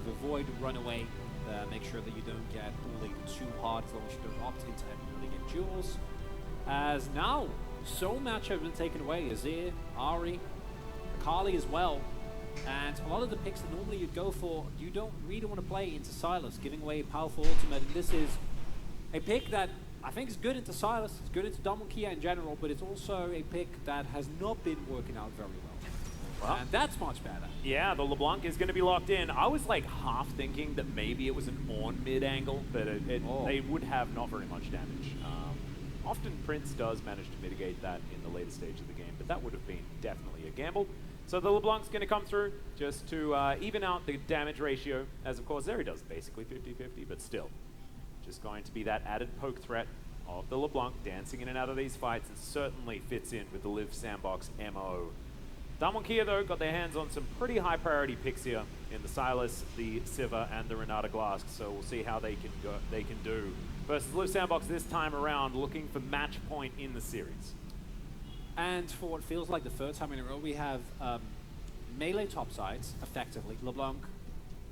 of avoid runaway. Make sure that you don't get bullied too hard as long as you don't opt into heavily get duels. As now, so much have been taken away. Azir, Ari, Kali as well. And a lot of the picks that normally you'd go for, you don't really want to play into Sylas, giving away a powerful ultimate. And this is a pick that I think is good into Sylas, it's good into Kia in general, but it's also a pick that has not been working out very well. And that's much better. Yeah, the LeBlanc is going to be locked in. I was like half thinking that maybe it was an on mid angle, but they would have not very much damage. Often Prince does manage to mitigate that in the later stage of the game, but that would have been definitely a gamble. So the LeBlanc's going to come through just to even out the damage ratio, as of course Zeri does basically 50-50, but still. Just going to be that added poke threat of the LeBlanc dancing in and out of these fights. It certainly fits in with the Live Sandbox MO. Kia, though, got their hands on some pretty high priority picks here in the Sylas, the Sivir, and the Renata Glask. So we'll see how they can do versus Live Sandbox this time around, looking for match point in the series. And for what feels like the third time in a row, we have melee topsides, effectively. LeBlanc,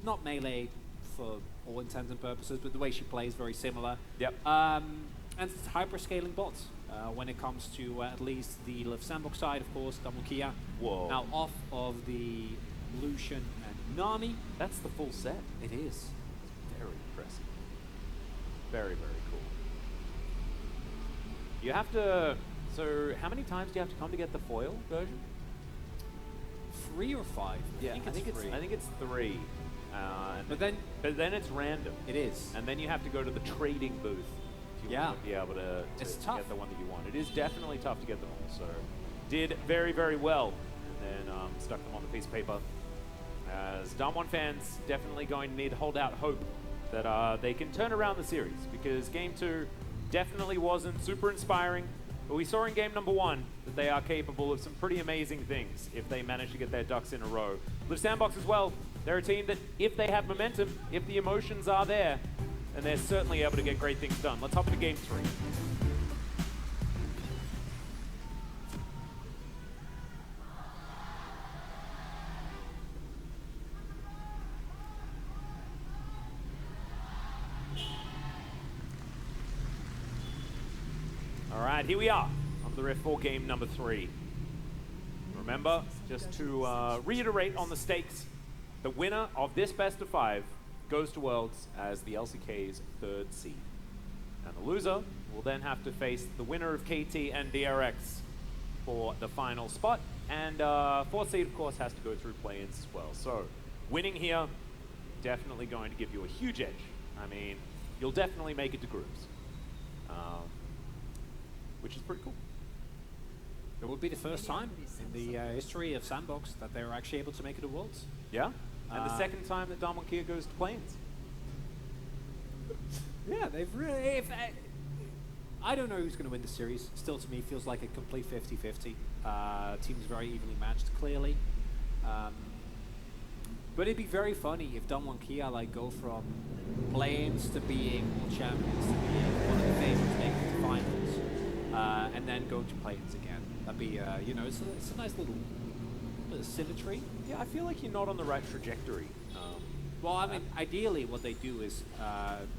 not melee for all intents and purposes, but the way she plays very similar. Yep. And it's hyper-scaling bots when it comes to at least the Live Sandbox side, of course, Kia. Whoa. Now off of the Lucian and Nami. That's the full set. It is. Very impressive. Very, very cool. You have to... So how many times do you have to come to get the foil version? 3 or 5? Yeah, I think it's 3. But then it's random. It is. And then you have to go to the trading booth if you want to be able to get the one that you want. It is definitely tough to get them all. So did very, very well. And then stuck them on the piece of paper. As Damwon fans definitely going to need to hold out hope that they can turn around the series, because Game 2 definitely wasn't super inspiring. But we saw in game number 1 that they are capable of some pretty amazing things if they manage to get their ducks in a row. Live Sandbox as well. They're a team that, if they have momentum, if the emotions are there, then they're certainly able to get great things done. Let's hop into game 3. Alright, here we are on the Rift for game number 3. Remember, just to reiterate on the stakes, the winner of this best of 5 goes to Worlds as the LCK's 3rd seed. And the loser will then have to face the winner of KT and DRX for the final spot. And 4th seed, of course, has to go through play-ins as well. So, winning here, definitely going to give you a huge edge. I mean, you'll definitely make it to groups. Which is pretty cool. It would be the first time in the history of Sandbox that they were actually able to make it to Worlds. Yeah, and the second time that Kia goes to Plains. Yeah, they've really... I don't know who's going to win the series. Still, to me, feels like a complete 50-50. Teams very evenly matched, clearly. But it'd be very funny if Kia go from play-ins to being world champions, to being one of the favorites making it to finals. And then go to play-ins again. That'd be, you know, it's a nice little bit of symmetry. Yeah, I feel like you're not on the right trajectory. Well, I mean, ideally what they do is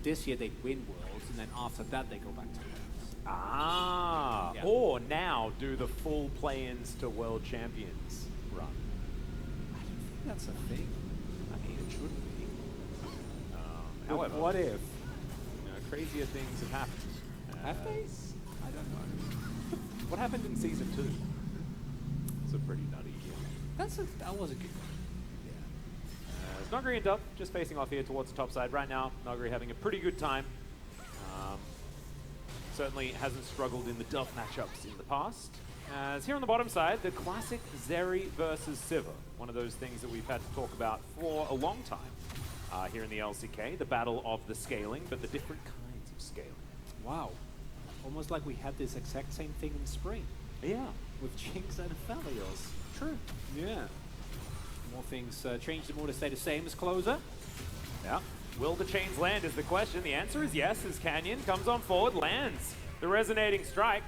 this year they win Worlds, and then after that they go back to Worlds. Ah, yeah. Or now do the full play-ins to World Champions run. I don't think that's a thing. I mean, it shouldn't be. However, what if? You know, crazier things have happened. Have they? I don't know. What happened in season 2? It's a pretty nutty deal. That was a good one. It's Nogri and Duff just facing off here towards the top side right now. Nogri having a pretty good time. Certainly hasn't struggled in the Duff matchups in the past. As here on the bottom side, the classic Zeri versus Sivir. One of those things that we've had to talk about for a long time here in the LCK. The battle of the scaling, but the different kinds of scaling. Wow. Almost like we had this exact same thing in spring. Yeah. With Jinx and Aphelios. True. Yeah. More things change, the more they stay the same as closer. Yeah. Will the chains land is the question. The answer is yes, as Canyon comes on forward, lands the resonating strike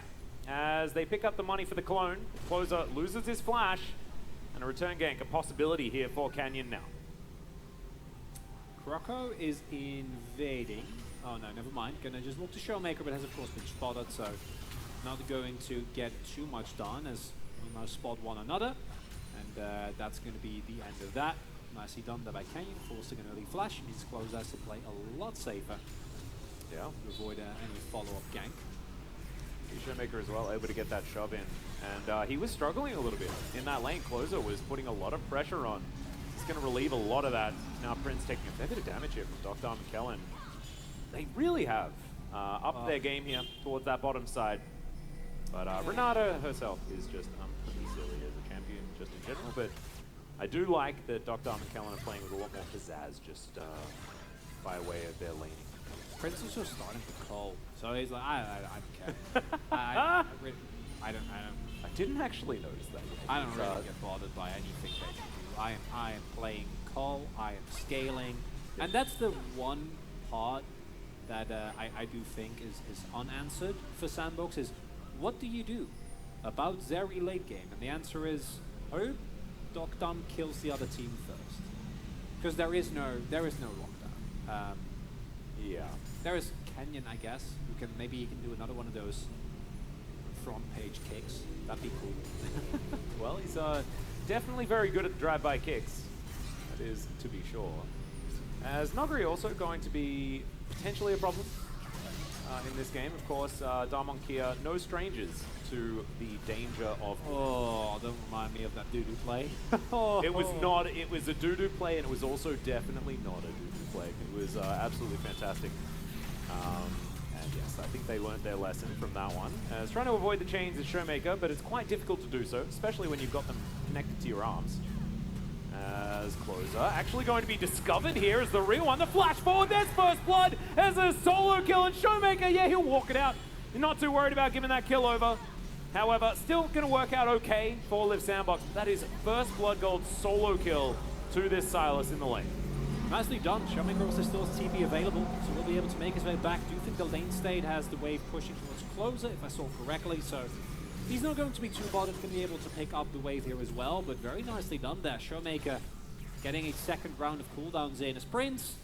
as they pick up the money for the clone. Closer loses his flash, and a return gank, a possibility here for Canyon now. Croco is invading. Oh no, never mind. Gonna just look to Showmaker, but has of course been spotted, so not going to get too much done as we'll now spot one another. And that's going to be the end of that. Nicely done there by Canyon, forcing an early flash. Means Close has to play a lot safer. Yeah. To avoid any follow-up gank. Showmaker as well, able to get that shove in. And he was struggling a little bit in that lane. Closer was putting a lot of pressure on. He's going to relieve a lot of that. Now Prince taking a fair bit of damage here from Dr. McKellen. They really have upped their game here towards that bottom side. But Renata herself is just pretty silly as a champion just in general. But I do like that Dr. McKellen are playing with a lot more pizzazz just by way of their laning. Prince is just starting to call, so he's like, I don't care. I didn't actually notice that yet. I don't really get bothered by anything they can do. I am playing call, I am scaling, and that's the one part that I do think is unanswered for Sandbox is, what do you do about Zeri late game? And the answer is, hope Docdom kills the other team first, because there is no lockdown. Yeah. There is Canyon, I guess, who can maybe he can do another one of those front page kicks. That'd be cool. Well, he's definitely very good at the drive-by kicks. That is to be sure. As Nogri also going to be potentially a problem in this game. Of course, Darmon Kia, no strangers to the danger of... Oh, don't remind me of that doo-doo play. It was not, it was a doo-doo play, and it was also definitely not a doo-doo play. It was absolutely fantastic. And yes, I think they learned their lesson from that one. It's trying to avoid the chains as Showmaker, but it's quite difficult to do so, especially when you've got them connected to your arms. As Closer actually going to be discovered here as the real one. The flash forward, there's first blood as a solo kill, and Showmaker, yeah, he'll walk it out. You're not too worried about giving that kill over. However, still going to work out okay for Live Sandbox. That is first blood gold solo kill to this Silas in the lane. Nicely done. Showmaker also still has TP available, so we'll be able to make his way back. Do you think the lane state has the wave pushing towards Closer, if I saw correctly, so he's not going to be too bothered, going to be able to pick up the wave here as well, but very nicely done there. Showmaker getting a second round of cooldowns in as Prince,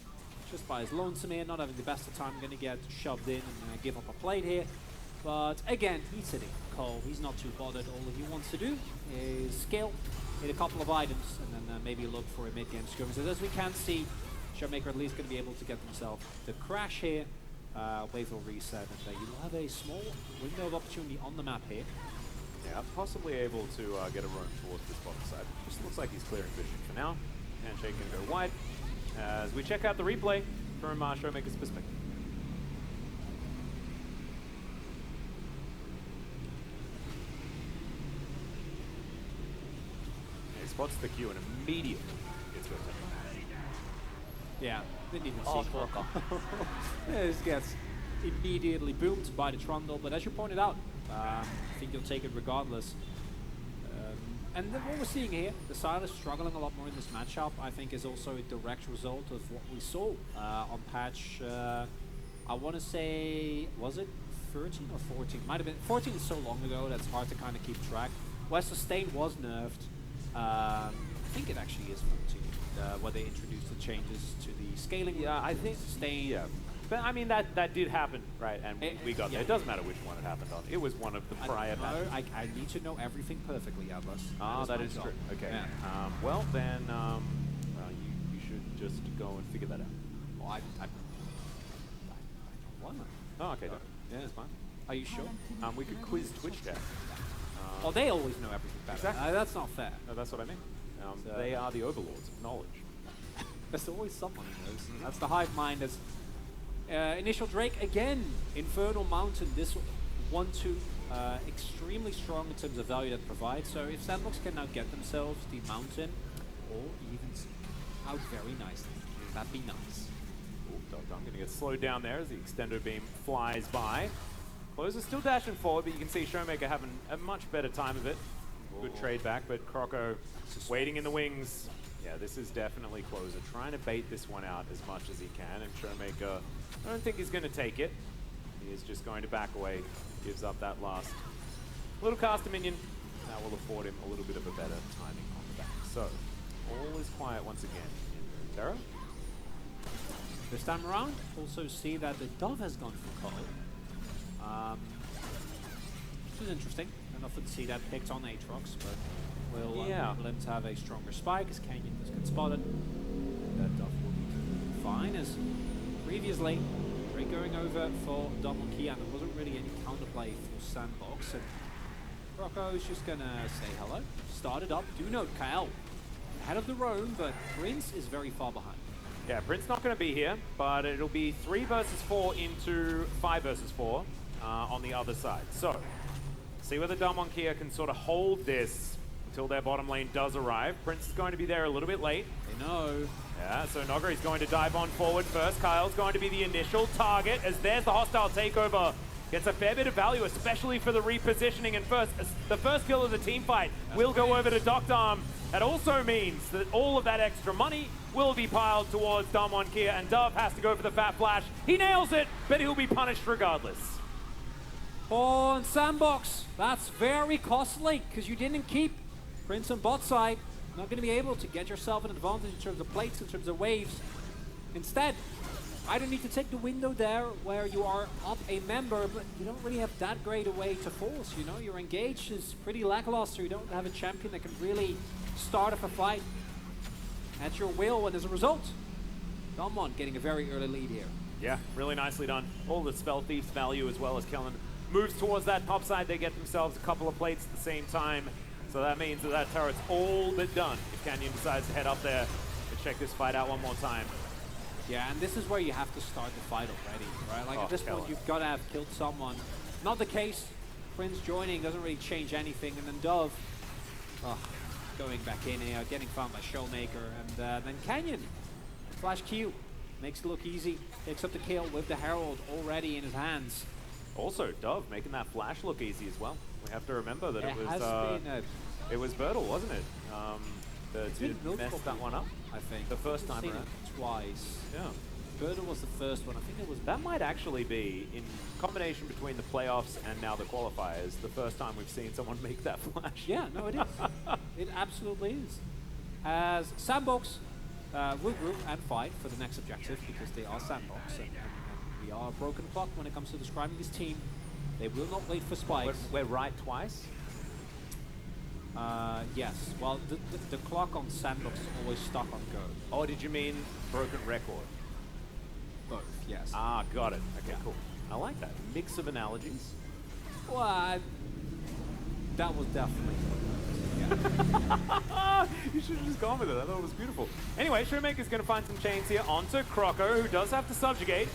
just by his lonesome here, not having the best of time, going to get shoved in and give up a plate here. But again, he's sitting cold, he's not too bothered. All he wants to do is scale, hit a couple of items, and then maybe look for a mid-game skirmish. So as we can see, Showmaker at least going to be able to get themselves the crash here. Wave will reset, and you will have a small window of opportunity on the map here. Yeah, possibly able to get a run towards this bottom side. Just looks like he's clearing vision for now. Handshake can go wide. As we check out the replay from Showmaker's perspective. He spots the Q and immediately gets got taken. Yeah, didn't even see Croco. This gets immediately boomed by the Trundle, but as you pointed out, I think you'll take it regardless. And then what we're seeing here, the Silas struggling a lot more in this matchup, I think is also a direct result of what we saw on patch, I want to say, was it 13 or 14? Might have been, 14 is so long ago that's hard to kind of keep track. Where Sustain was nerfed, I think it actually is 14, where they introduced the changes to the scaling. Yeah, I think Sustain. Yeah. But I mean, that did happen, right? And we got there. It doesn't matter which one it happened on. It was one of the prior patches. I need to know everything perfectly, Atlas. That is true. Okay. Yeah. Well, then you should just go and figure that out. Well, I don't want to. Oh, okay. Yeah, it's fine. Are you sure? We could quiz Twitch chat. Well, they always know everything better. Exactly. That's not fair. No, that's what I mean. They are the overlords of knowledge. There's always someone who knows. That's the hive mind. As Initial Drake again, Infernal Mountain. This 1-2 extremely strong in terms of value that provides. So if Sandbox can now get themselves the mountain, or even out very nicely, that'd be nice. I'm going to get slowed down there as the extendo beam flies by. Closer still dashing forward, but you can see Showmaker having a much better time of it. Good trade back, but Croco waiting in the wings. Yeah, this is definitely Closer, trying to bait this one out as much as he can, and Showmaker, I don't think he's going to take it. He is just going to back away, gives up that last little caster minion. That will afford him a little bit of a better timing on the back. So, all is quiet once again in Terra. this time around. Also see that the Dove has gone for Cole. Which is interesting. I don't often see that picked on Aatrox, but will enable him to have a stronger spike as Canyon does get spotted. That Dove will be fine as previously Drake going over for Double Key, and there wasn't really any counterplay for Sandbox. And Rocco's just gonna say hello, start it up. Do note Kyle ahead of the roam, but Prince is very far behind. Yeah, Prince not going to be here, but it'll be 3 versus 4 into 5 versus 4 on the other side. So, see whether Dalmonkia can sort of hold this until their bottom lane does arrive. Prince is going to be there a little bit late. They know. Yeah, so Nogari's going to dive on forward first. Kyle's going to be the initial target as there's the hostile takeover. Gets a fair bit of value, especially for the repositioning. And the first kill of the team fight will go over to Doctarm. That also means that all of that extra money will be piled towards Dalmonkia, and Dove has to go for the fat flash. He nails it, but he'll be punished regardless. Oh, and Sandbox, that's very costly because you didn't keep Prince on bot side. Not going to be able to get yourself an advantage in terms of plates, in terms of waves. Instead, I don't need to take the window there where you are up a member, but you don't really have that great a way to force, you know? Your engage is pretty lackluster. You don't have a champion that can really start off a fight at your will, and as a result, Dalmon getting a very early lead here. Yeah, really nicely done. All the Spell Thief's value as well as Kellen moves towards that top side. They get themselves a couple of plates at the same time. So that means that that turret's all but done if Canyon decides to head up there to check this fight out one more time. Yeah, and this is where you have to start the fight already, right? Like at this point, you've got to have killed someone. Not the case. Prince joining doesn't really change anything, and then Dove going back in here, getting found by Showmaker, and then Canyon. Flash Q makes it look easy. Picks up the kill with the Herald already in his hands. Also, Dove making that flash look easy as well. We have to remember that it was Bertle, wasn't it? That messed that one up. I think the first time around. Twice. Yeah. Bertle was the first one. I think it was. That might actually be, in combination between the playoffs and now the qualifiers, the first time we've seen someone make that flash. Yeah, no, it is. It absolutely is. As Sandbox will group and fight for the next objective because they are Sandbox, and we are a broken clock when it comes to describing this team. They will not wait for spikes. We're right twice? Yes. Well, the clock on Sandbox is always stuck on go. Oh, did you mean broken record? Both, yes. Ah, got it. Okay, cool. I like that. Mix of analogies. Well, that was definitely yeah. You should have just gone with it. I thought it was beautiful. Anyway, Showmaker's going to find some chains here onto Croco, who does have to subjugate.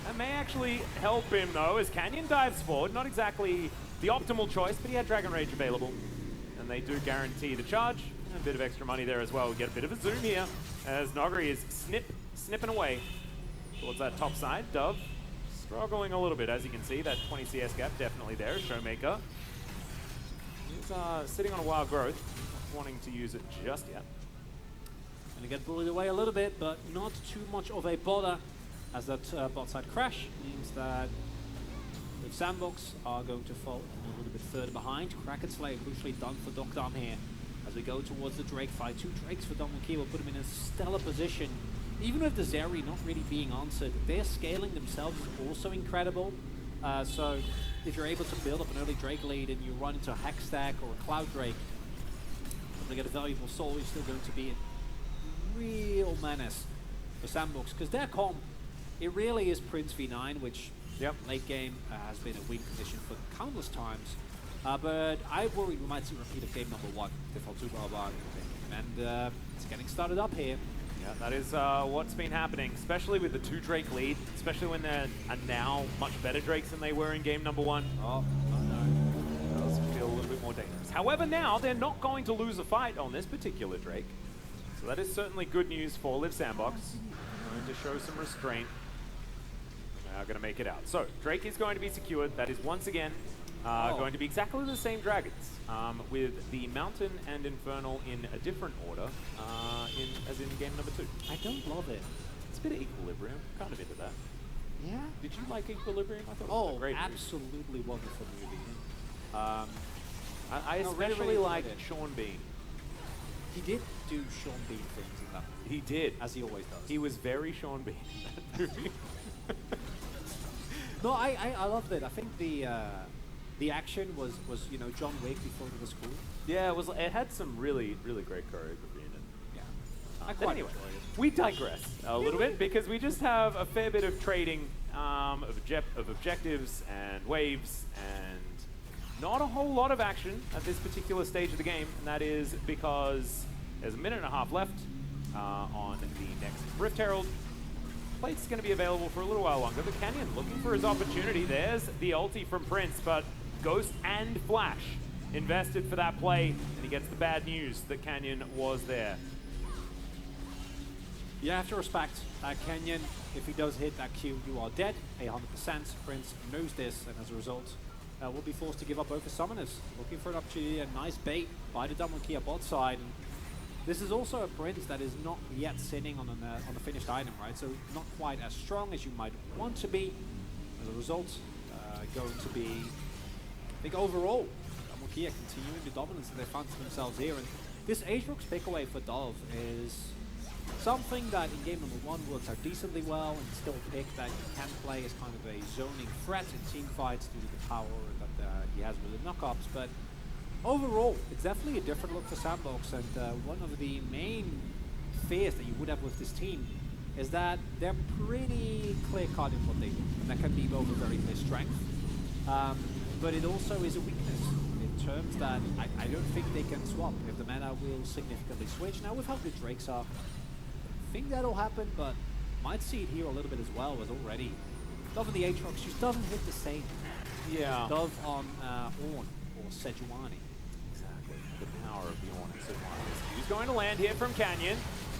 That may actually help him, though, as Canyon dives forward. Not exactly the optimal choice, but he had Dragon Rage available. And they do guarantee the charge. A bit of extra money there as well. We get a bit of a zoom here as Nogari is snipping away towards that top side. Dove struggling a little bit, as you can see. That 20 CS gap definitely there. Showmaker is sitting on a wild growth, not wanting to use it just yet. Gonna get bullied away a little bit, but not too much of a bother, as that bot side crash means that the Sandbox are going to fall a little bit further behind. Kraken Slayer crucially done for Doctarm here as we go towards the Drake fight. 2 Drakes for Dalmonkia will put him in a stellar position. Even with the Zeri not really being answered, their scaling themselves is also incredible. So if you're able to build up an early Drake lead and you run into a Hex Stack or a Cloud Drake, to get a valuable soul, you're still going to be a real menace for Sandbox, because their comp, it really is Prince v9, which late game has been a win condition for countless times. But I worry we might see a repeat of game number 1, default 2 Barbarian, and it's getting started up here. Yeah, that is what's been happening, especially with the 2 Drake lead, especially when there are now much better Drakes than they were in game number 1. Oh no. It does feel a little bit more dangerous. However, now they're not going to lose a fight on this particular Drake. So that is certainly good news for Live Sandbox. Going to show some restraint. Now going to make it out. So, Drake is going to be secured. That is once again going to be exactly the same dragons, with the Mountain and Infernal in a different order, as in game number 2. I don't love it. It's a bit of Equilibrium. Kind of into that. Yeah. Did you like Equilibrium? I thought it was a great movie. Absolutely wonderful movie. I especially really liked Sean Bean. He did do Sean Bean things in that movie. He did. As he always does. He was very Sean Bean in that movie. No, I loved it. I think the action was John Wick before it was cool. Yeah, it had some really great choreography in it. Yeah. I quite anyway, enjoyed it. we digress a little bit because we just have a fair bit of trading of objectives and waves and not a whole lot of action at this particular stage of the game, and that is because there's a minute and a half left on the next Rift Herald. Plate's going to be available for a little while longer, but Canyon looking for his opportunity. There's the ulti from Prince, but Ghost and Flash invested for that play, and he gets the bad news that Canyon was there. You have to respect Kenyon. If he does hit that Q, you are dead, 100%. Prince knows this, and as a result, will be forced to give up both his summoners. Looking for an opportunity, a nice bait by the Dumb Monkey bot side. And this is also a Prince that is not yet sitting on the finished item, right? So not quite as strong as you might want to be. As a result, going to be, I think overall, Dumb Monkey continuing the dominance that they found for themselves here. And this Aatrox pick away for Dove is something that in game number 1 works out decently well, and still a pick that you can play as kind of a zoning threat in team fights due to the power that he has with the knockups. But overall, it's definitely a different look for Sandbox, and one of the main fears that you would have with this team is that they're pretty clear-cut in what they do, and that can be both a very clear strength, but it also is a weakness in terms that I don't think they can swap if the meta will significantly switch. Now, with how good Drakes are, I think that'll happen, but might see it here a little bit as well, as already Dove on the Aatrox just doesn't hit the same. Yeah. Dove on Ornn or Sejuani. Exactly. The power of the Ornn and Sejuani. He's going to land here from Canyon.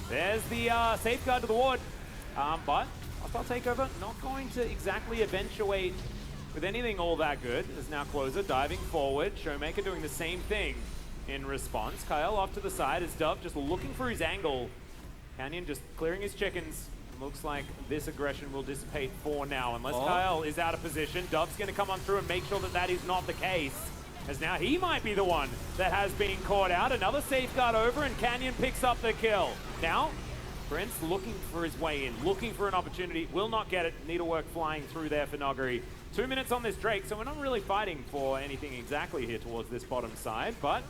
There's the safeguard to the ward. But hostile takeover not going to exactly eventuate with anything all that good. There's now Closer diving forward. Showmaker doing the same thing in response. Kyle off to the side as Dove just looking for his angle. Canyon just clearing his chickens. Looks like this aggression will dissipate for now. Unless Kyle is out of position, Dove's going to come on through and make sure that that is not the case. As now he might be the one that has been caught out. Another safeguard over, and Canyon picks up the kill. Now, Prince looking for his way in, looking for an opportunity. Will not get it. Needlework flying through there for Noggery. 2 minutes on this Drake, so we're not really fighting for anything exactly here towards this bottom side, but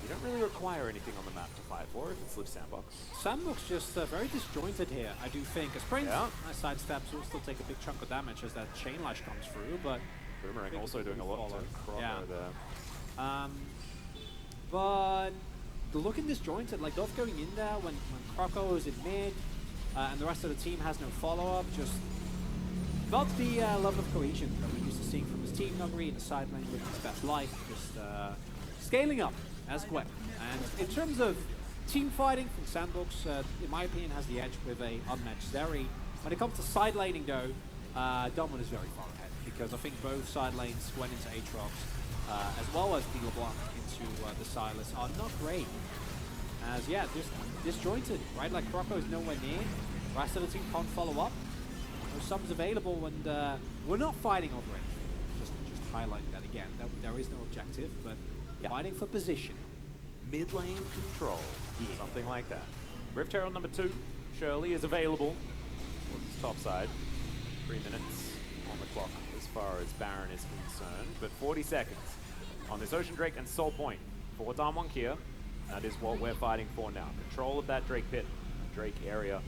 you don't really require anything on the map to fight for if it's Live Sandbox. Sandbox just very disjointed here, I do think. As Prince, nice side steps, will still take a big chunk of damage as that Chain Lash comes through, but Boomerang also doing a lot to Croco there. But the looking disjointed, like Dove going in there when Croco is in mid, and the rest of the team has no follow-up, just not the level of cohesion that we're used to seeing from his team. Noggery in the side lane with his best life, just scaling up as Gwen. And in terms of team fighting from Sandbox, in my opinion, has the edge with a unmatched Zeri. When it comes to side laning though, Domon is very far ahead, because I think both side lanes, Gwen into Aatrox, as well as the LeBlanc into the Silas, are not great. As just disjointed, right? Like Croco is nowhere near, the rest of the team can't follow up. No subs available, and we're not fighting over anything. Just highlighting that again. There is no objective, but fighting for position. Mid lane control, something like that. Rift Herald number 2, Shirley is available. Top side, 3 minutes on the clock as far as Baron is concerned, but 40 seconds on this Ocean Drake and Soul Point for Darmonkia. That is what we're fighting for now. Control of that Drake pit, Drake area.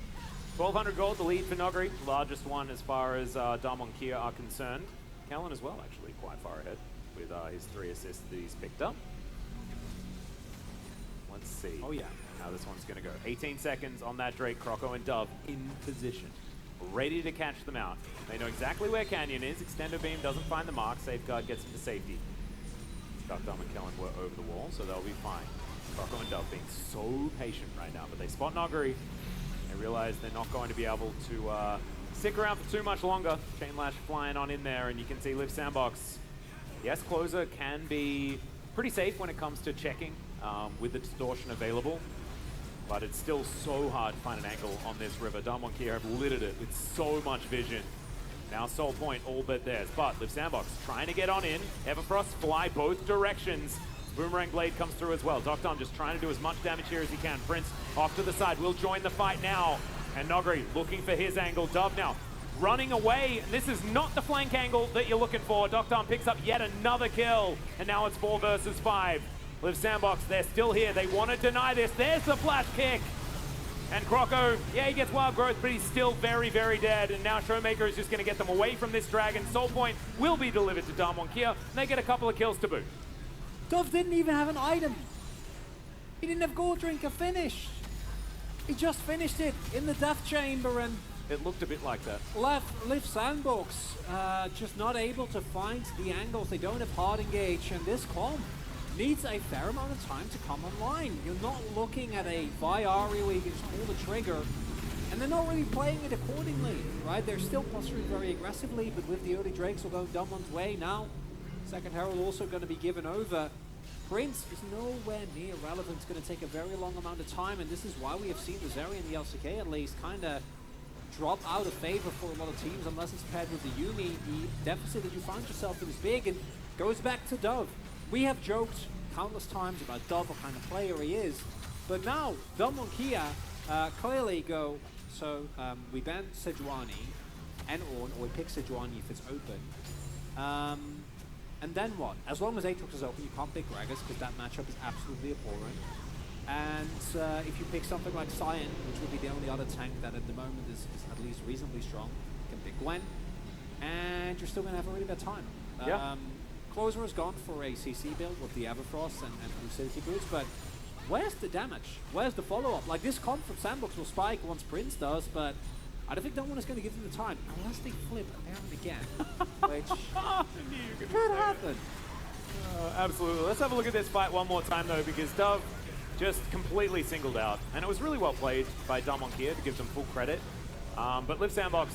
1,200 gold, the lead for Noggery, largest one as far as Darmonkia are concerned. Callan as well, actually, quite far ahead with his 3 assists that he's picked up. Let's see how this one's going to go. 18 seconds on that Drake. Croco and Dove in position, ready to catch them out. They know exactly where Canyon is. Extendo Beam doesn't find the mark. Safeguard gets him to safety. Scuffdom and Kellen were over the wall, so they'll be fine. Croco and Dove being so patient right now, but they spot Noggery. They realize they're not going to be able to stick around for too much longer. Chain Lash flying on in there, and you can see Live Sandbox. Yes, Closer can be pretty safe when it comes to checking with the distortion available, but it's still so hard to find an angle on this river. Darmonkia have littered it with so much vision. Now Soul Point all but theirs, but Live Sandbox trying to get on in. Everfrost fly both directions. Boomerang Blade comes through as well. Doctom just trying to do as much damage here as he can. Prince off to the side, will join the fight now. And Nogri looking for his angle. Dove now running away. And this is not the flank angle that you're looking for. Doctom picks up yet another kill. And now it's 4 versus 5. Live Sandbox, they're still here. They want to deny this. There's the flash kick. And Croco, yeah, he gets wild growth, but he's still very, very dead. And now Showmaker is just going to get them away from this dragon. Soul Point will be delivered to Damwon Kia, and they get a couple of kills to boot. Dove didn't even have an item. He didn't have Gold Drinker finished. He just finished it in the Death Chamber, and it looked a bit like that. Live Sandbox just not able to find the angles. They don't have hard engage, and this comp needs a fair amount of time to come online. You're not looking at a Viari where you can just pull the trigger, and they're not really playing it accordingly, right? They're still posturing very aggressively, but with the early Drakes will go Damwon's way now. Second Herald also going to be given over. Prince is nowhere near relevant. It's going to take a very long amount of time, and this is why we have seen the Zeri and the LCK at least kind of drop out of favor for a lot of teams unless it's paired with the Yuumi. The deficit that you find yourself in is big, and goes back to Dove. We have joked countless times about Dove, what kind of player he is, but now Damwon Kia clearly go, so we ban Sejuani and Ornn, or we pick Sejuani if it's open. And then what? As long as Aatrox is open, you can't pick Gragas because that matchup is absolutely abhorrent. And if you pick something like Cyan, which would be the only other tank that at the moment is at least reasonably strong, you can pick Gwen, and you're still going to have a really bad time. Yeah. Closer has gone for a CC build with the Everfrost and Lucidity boots, but where's the damage? Where's the follow-up? Like, this comp from Sandbox will spike once Prince does, but I don't think Damwon is going to give them the time, unless they flip and again, which could happen. Absolutely. Let's have a look at this fight one more time, though, because Dove just completely singled out, and it was really well played by Damwon Kia to give them full credit. But Live Sandbox,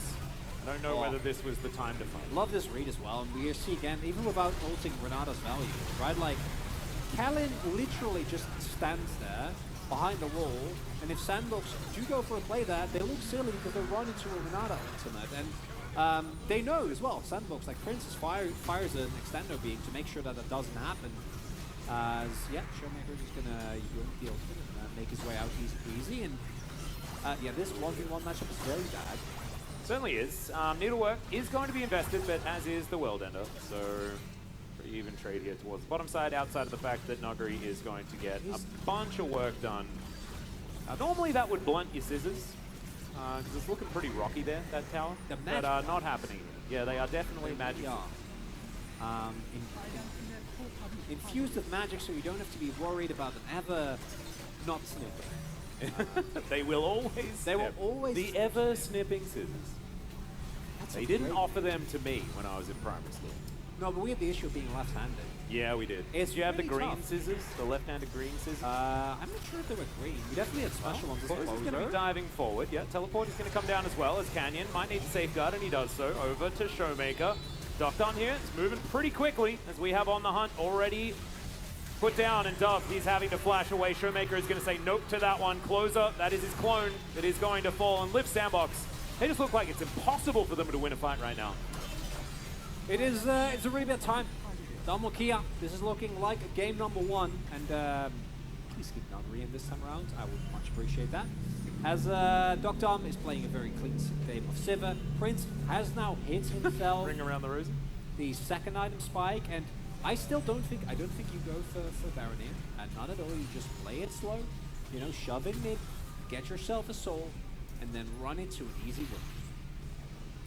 I don't know whether this was the time to fight. Love this read as well, and we see again, even without ulting Renata's value, right? Like, Kalin literally just stands there behind the wall, and if Sandbox do go for a play there, they look silly because they run into a Renata ultimate, and they know as well, Sandbox, like Princess fires an extendo beam to make sure that that doesn't happen. As, yeah, Showmaker is going to yoink the ultimate and make his way out easy, and yeah, this 1v1 matchup is very bad. Certainly is. Needlework is going to be invested, but as is the World Ender, so pretty even trade here towards the bottom side, outside of the fact that Nogri is going to get a bunch of work done. Normally that would blunt your scissors, because it's looking pretty rocky there, that tower, but not happening. Yeah, they are definitely magic. Yeah. Infused with magic, so you don't have to be worried about them ever not snipping. They will always They will always the snip. ever snipping scissors. They didn't offer them to me when I was in primary school. No, but we had the issue of being left-handed. Yeah, we did. It's Did you have the really green tough. scissors? The left-handed green scissors? I'm not sure if they were green. We definitely had special ones. Close is going to be diving forward. Yeah, Teleport is going to come down as well as Canyon. Might need to safeguard, and he does so. Over to Showmaker. Docton here. It's moving pretty quickly as we have On the Hunt already put down, and Dove, he's having to flash away. Showmaker is going to say nope to that one. Closer, that is his clone that is going to fall. And Live Sandbox, they just look like it's impossible for them to win a fight right now. It is, it's a really bad time. Damwon Kia, this is looking like game number 1, and please keep Nuggery in this time around. I would much appreciate that. As Doctom is playing a very clean game of Sivir, Prince has now hit himself. Ring around the rosy. The second item spike, and I still don't think you go for Baron in, and not at all. You just play it slow, you know, shove in mid, get yourself a soul, and then run into an easy win.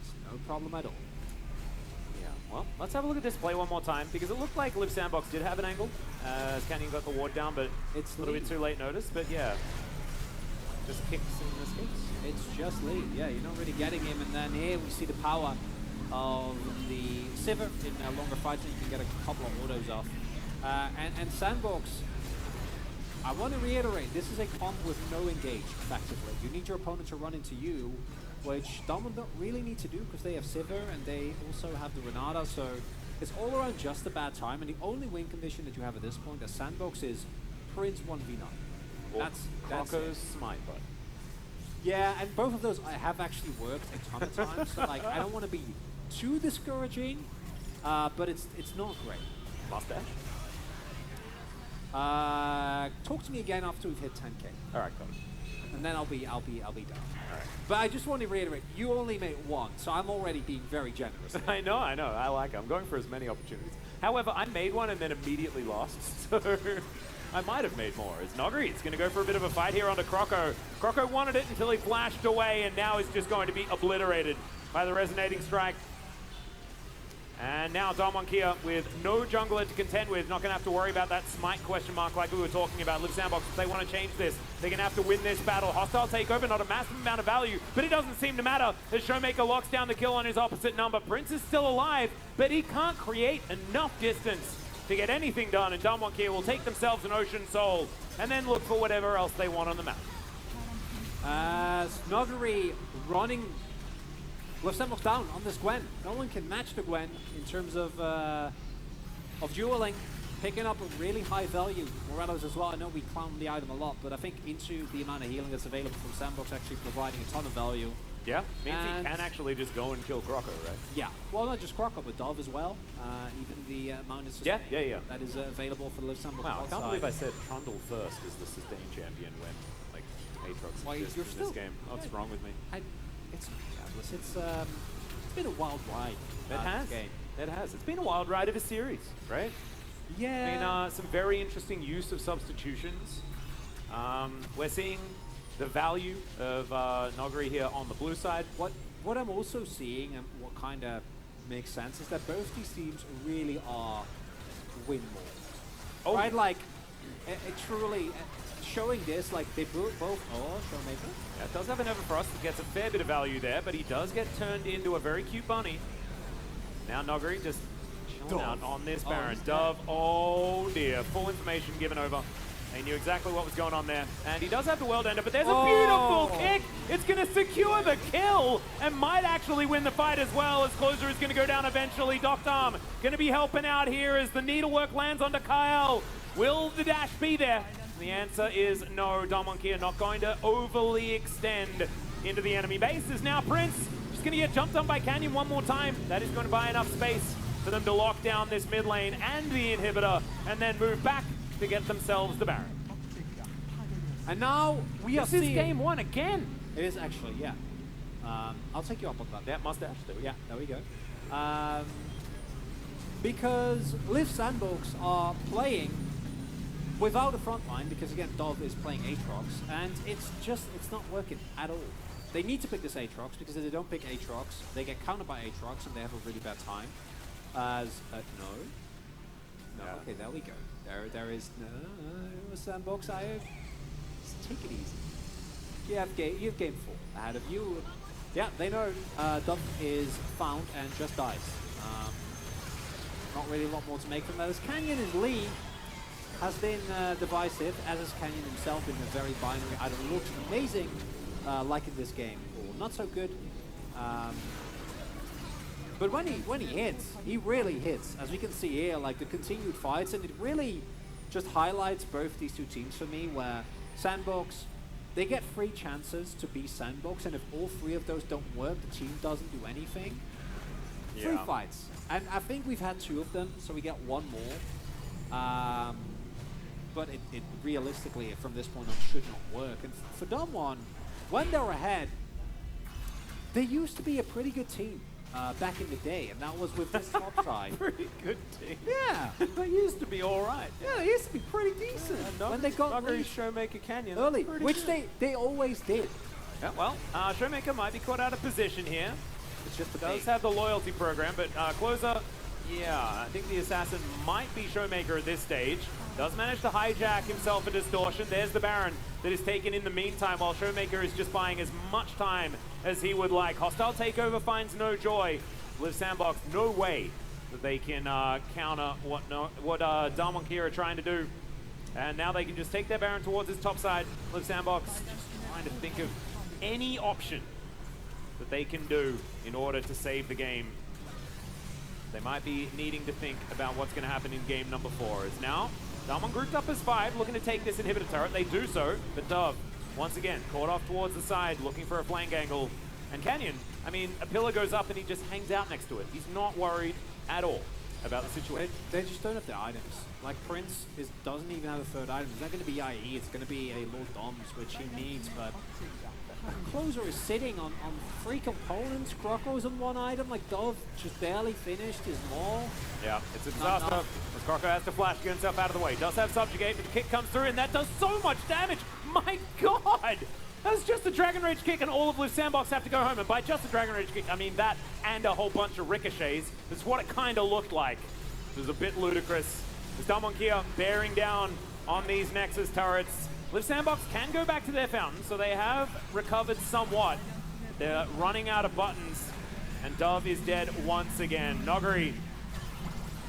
It's no problem at all. Yeah, well, let's have a look at this play one more time, because it looked like Live Sandbox did have an angle, as Canyon got the ward down, but it's a little bit too late notice, but yeah. Just kicks in this case. It's just lead, yeah, you're not really getting him, and then here we see the power of the Sivir in longer fights, and you can get a couple of autos off. And Sandbox, I want to reiterate, this is a comp with no engage, effectively. You need your opponent to run into you, which Damwon don't really need to do because they have Sivir and they also have the Renata, so it's all around just a bad time, and the only win condition that you have at this point as Sandbox is Prince 1v9. That's Croco's Smite Bud. Yeah, and both of those I have actually worked a ton of times, so like I don't want to be too discouraging, but it's not great. Mustache? Talk to me again after we've hit 10K. All right, got it. And then I'll be done. All right. But I just want to reiterate, you only made one, so I'm already being very generous. I know. I like it. I'm going for as many opportunities. However, I made one and then immediately lost, so I might have made more. It's Nogri. It's going to go for a bit of a fight here onto Croco. Croco wanted it until he flashed away, and now is just going to be obliterated by the resonating strike. And now Darmonkia with no jungler to contend with, not going to have to worry about that smite question mark like we were talking about. Live Sandbox, if they want to change this, they're going to have to win this battle. Hostile takeover, not a massive amount of value, but it doesn't seem to matter as Showmaker locks down the kill on his opposite number. Prince is still alive, but he can't create enough distance to get anything done, and Darmonkia will take themselves an Ocean Soul and then look for whatever else they want on the map. Snoggery running Live Sandbox down on this Gwen. No one can match the Gwen in terms of dueling. Picking up a really high value. Morello's as well. I know we clown the item a lot, but I think into the amount of healing that's available from Sandbox actually providing a ton of value. Yeah, means he can actually just go and kill Croco, right? Yeah, well, not just Croco, but Dove as well. Even the amount of sustain that is available for the Live Sandbox. Wow, I can't believe I said Trundle first as the sustain champion when, like, Aatrox exists in this game. What's wrong with me? It's been a wild ride. It has. Game. It has. It's been a wild ride of a series, right? Yeah. I mean, some very interesting use of substitutions. We're seeing the value of Nogri here on the blue side. What I'm also seeing, and what kind of makes sense, is that both these teams really are win more. Oh. Right? Like, it truly... showing this, like they both Showmaker. Yeah, it does have an Everfrost that gets a fair bit of value there, but he does get turned into a very cute bunny. Now Nogri just chilling out on this Baron. Dove, oh dear, full information given over. They knew exactly what was going on there. And he does have the World Ender, but there's a beautiful kick. It's going to secure the kill and might actually win the fight as well, as Closer is going to go down eventually. Doctarm going to be helping out here as the needlework lands onto Kyle. Will the dash be there? The answer is no. Darmonkia not going to overly extend into the enemy base. Is now Prince just going to get jumped on by Canyon one more time. That is going to buy enough space for them to lock down this mid lane and the inhibitor and then move back to get themselves the Baron. And now we are seeing... This is game one again. It is actually, yeah. I'll take you up on that. Yeah, mustache. There we go. Yeah, there we go. Because Live Sandbox are playing without a front line, because again, Dove is playing Aatrox, and it's not working at all. They need to pick this Aatrox, because if they don't pick Aatrox, they get countered by Aatrox, and they have a really bad time. No, Yeah. okay, there we go. There is no Sandbox. Just take it easy. You have game 4 ahead of you. Yeah, they know Dove is found and just dies. Not really a lot more to make from those. Canyon and Lee has been divisive, as has Canyon himself, been a very binary. Either looks amazing, like in this game, or not so good. But when he hits, he really hits. As we can see here, like the continued fights, and it really just highlights both these two teams for me, where Sandbox, they get 3 chances to be Sandbox, and if all 3 of those don't work, the team doesn't do anything. Yeah. 3 fights. And I think we've had 2 of them, so we get 1 more. But it realistically, from this point on, should not work. And for Damwon, when they're ahead, they used to be a pretty good team back in the day, and that was with this top side. Pretty good team. Yeah. They used to be all right. Yeah, they used to be pretty decent. When they got Nogri Showmaker Canyon early, which they always did. Yeah, well, Showmaker might be caught out of position here. It's just Does have the loyalty program, but Closer, yeah, I think the assassin might be Showmaker at this stage. Does manage to hijack himself a distortion. There's the Baron that is taken in the meantime, while Showmaker is just buying as much time as he would like. Hostile takeover finds no joy. Live Sandbox, no way that they can counter what Darmonkia are trying to do. And now they can just take their Baron towards his top side. Live Sandbox just trying to think of any option that they can do in order to save the game. They might be needing to think about what's going to happen in game number 4. It's now Damwon grouped up as 5, looking to take this inhibitor turret. They do so, but Dove, once again, caught off towards the side, looking for a flank angle. And Canyon, I mean, a pillar goes up and he just hangs out next to it. He's not worried at all. about the situation. They just don't have the items. Like, Prince doesn't even have a third item. It's not going to be IE, it's going to be a Lord Doms, which he needs, but Closer is sitting on 3 components. Crocco's on 1 item, like Dove just barely finished his maul. Yeah, it's a disaster. As Crocco has to flash, get himself out of the way. Does have Subjugate, but the kick comes through, and that does so much damage! My god! That's just a Dragon Rage kick, and all of Liv Sandbox have to go home. And by just a Dragon Rage kick, I mean that and a whole bunch of ricochets. That's what it kind of looked like. It was a bit ludicrous. As Dalmonkia bearing down on these Nexus turrets. Liv Sandbox can go back to their fountain, so they have recovered somewhat. They're running out of buttons, and Dove is dead once again. Noguri,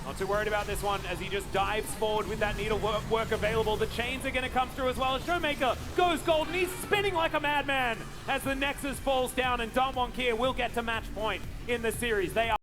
not too worried about this one as he just dives forward with that needle work available. The chains are going to come through as well as Showmaker goes gold, and he's spinning like a madman as the Nexus falls down, and Dalmonkia will get to match point in the series. They are